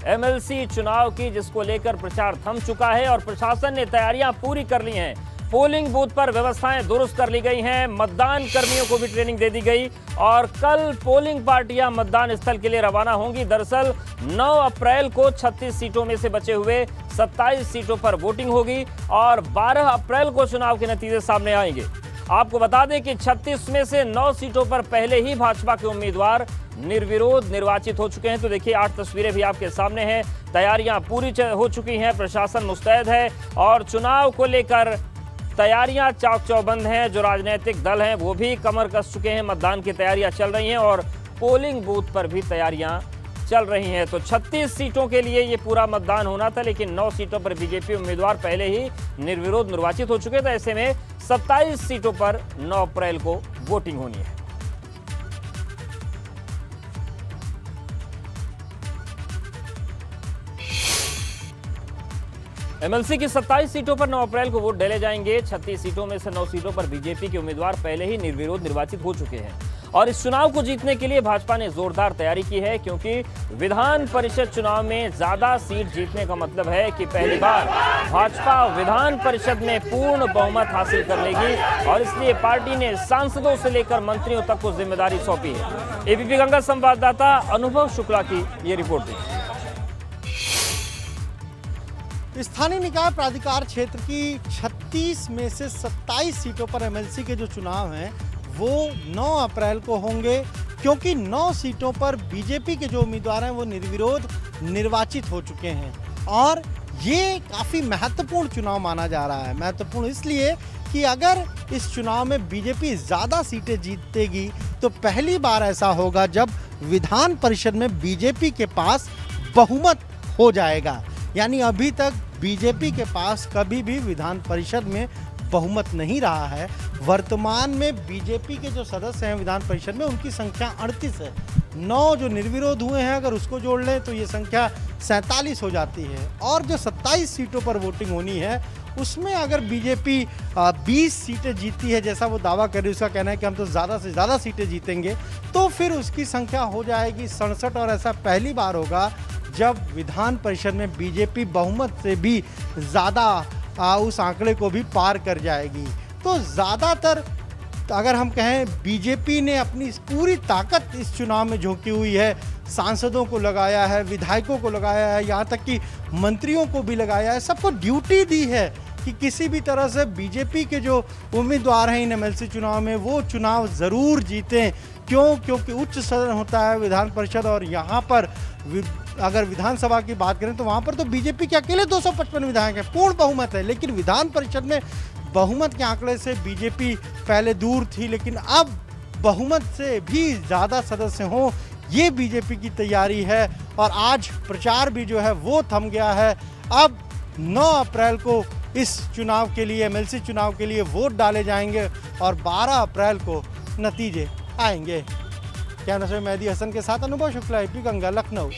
MLC चुनाव की, जिसको लेकर प्रचार थम चुका है और प्रशासन ने तैयारियां पूरी कर ली हैं। पोलिंग बूथ पर व्यवस्थाएं दुरुस्त कर ली गई हैं, मतदान कर्मियों को भी ट्रेनिंग दे दी गई और कल पोलिंग पार्टियां मतदान स्थल के लिए रवाना होंगी। दरअसल 9 अप्रैल को 36 सीटों में से बचे हुए 27 सीटों पर वोटिंग होगी और 12 अप्रैल को चुनाव के नतीजे सामने आएंगे। आपको बता दें कि 36 में से 9 सीटों पर पहले ही भाजपा के उम्मीदवार निर्विरोध निर्वाचित हो चुके हैं। तो देखिए 8 तस्वीरें भी आपके सामने हैं। तैयारियां पूरी हो चुकी हैं, प्रशासन मुस्तैद है और चुनाव को लेकर तैयारियां चाक चौबंद हैं। जो राजनीतिक दल हैं वो भी कमर कस चुके हैं। मतदान की तैयारियां चल रही हैं और पोलिंग बूथ पर भी तैयारियां चल रही हैं। तो 36 सीटों के लिए ये पूरा मतदान होना था, लेकिन 9 सीटों पर बीजेपी उम्मीदवार पहले ही निर्विरोध निर्वाचित हो चुके थे। ऐसे में 27 सीटों पर 9 अप्रैल को वोटिंग होनी है। एमएलसी की 27 सीटों पर 9 अप्रैल को वोट डाले जाएंगे। 36 सीटों में से 9 सीटों पर बीजेपी के उम्मीदवार पहले ही निर्विरोध निर्वाचित हो चुके हैं और इस चुनाव को जीतने के लिए भाजपा ने जोरदार तैयारी की है, क्योंकि विधान परिषद चुनाव में ज्यादा सीट जीतने का मतलब है कि पहली बार भाजपा विधान परिषद में पूर्ण बहुमत हासिल कर लेगी और इसलिए पार्टी ने सांसदों से लेकर मंत्रियों तक को जिम्मेदारी सौंपी है। एबीपी गंगा संवाददाता अनुभव शुक्ला की ये रिपोर्ट देखिए। स्थानीय निकाय प्राधिकार क्षेत्र की 36 में से 27 सीटों पर एमएलसी के जो चुनाव हैं वो 9 अप्रैल को होंगे, क्योंकि 9 सीटों पर बीजेपी के जो उम्मीदवार हैं वो निर्विरोध निर्वाचित हो चुके हैं और ये काफ़ी महत्वपूर्ण चुनाव माना जा रहा है। महत्वपूर्ण इसलिए कि अगर इस चुनाव में बीजेपी ज़्यादा सीटें जीतेगी तो पहली बार ऐसा होगा जब विधान परिषद में बीजेपी के पास बहुमत हो जाएगा। यानी अभी तक बीजेपी के पास कभी भी विधान परिषद में बहुमत नहीं रहा है। वर्तमान में बीजेपी के जो सदस्य हैं विधान परिषद में उनकी संख्या 38 है। 9 जो निर्विरोध हुए हैं अगर उसको जोड़ लें तो ये संख्या 47 हो जाती है और जो 27 सीटों पर वोटिंग होनी है उसमें अगर बीजेपी 20 सीटें जीतती है, जैसा वो दावा कर रही है, उसका कहना है कि हम तो ज़्यादा से ज़्यादा सीटें जीतेंगे, तो फिर उसकी संख्या हो जाएगी 67 और ऐसा पहली बार होगा जब विधान परिषद में बीजेपी बहुमत से भी ज़्यादा उस आंकड़े को भी पार कर जाएगी। तो ज़्यादातर अगर हम कहें बीजेपी ने अपनी पूरी ताकत इस चुनाव में झोंकी हुई है, सांसदों को लगाया है, विधायकों को लगाया है, यहाँ तक कि मंत्रियों को भी लगाया है, सबको ड्यूटी दी है कि किसी भी तरह से बीजेपी के जो उम्मीदवार हैं इन एमएलसी चुनाव में वो चुनाव ज़रूर जीतें। क्यों? क्योंकि उच्च सदन होता है विधान परिषद और यहाँ पर अगर विधानसभा की बात करें तो वहाँ पर तो बीजेपी के अकेले 255 विधायक हैं, पूर्ण बहुमत है, लेकिन विधान परिषद में बहुमत के आंकड़े से बीजेपी पहले दूर थी, लेकिन अब बहुमत से भी ज़्यादा सदस्य हों ये बीजेपी की तैयारी है और आज प्रचार भी जो है वो थम गया है। अब 9 अप्रैल को इस चुनाव के लिए, एमएलसी चुनाव के लिए वोट डाले जाएंगे और 12 अप्रैल को नतीजे आएंगे। कैमरा से मेहदी हसन के साथ अनुभव शुक्ला, एबीपी गंगा, लखनऊ।